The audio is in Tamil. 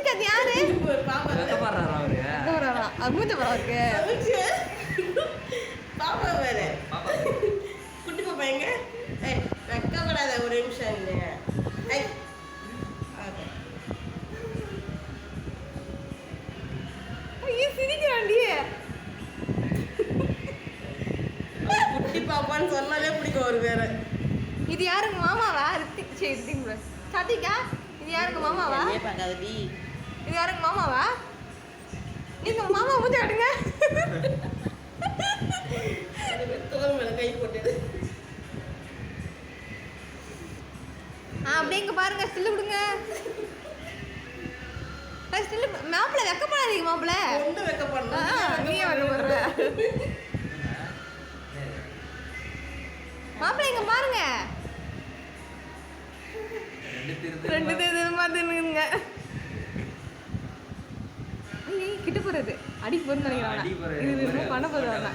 சிரிக்க அது யாரு வெக்கப்படுறாரா அவரு? மூஞ்ச பரவா இருக்கு. பாப்பா வேற குட்டி பாப்பா எங்க? வெக்கப்படாத ஒரு நிமிஷம் இல்லையா? சிரிக்கிறாண்டி. குட்டி பாப்பான்னு சொன்னாலே பிடிக்கும் ஒரு பேரை. இது யாருங்க மாமாவா? சாத்திக்கா இது யாருங்க மாமாவா? பார்க்காதடி. இது யாருங்க மாமாவா? நீங்க மாமா மூஞ்ச காட்டுங்க. தோல் மேல கை போட்டு. அப்படியே இங்க பாருங்க, ஸ்டில் கொடுங்க. ஸ்டில் மாப்பிள வெக்கப்படாதீங்க மாப்பிள. ஒண்ணு வெக்கப்படணும். நீ வெக்கப்படுற. மாப்பிள இங்க பாருங்க. ரெண்டு திருமா தின்னுங்க. கிட்ட போறது அடி போறது நினைக்கிறாங்க. இது பண்ண போதும்.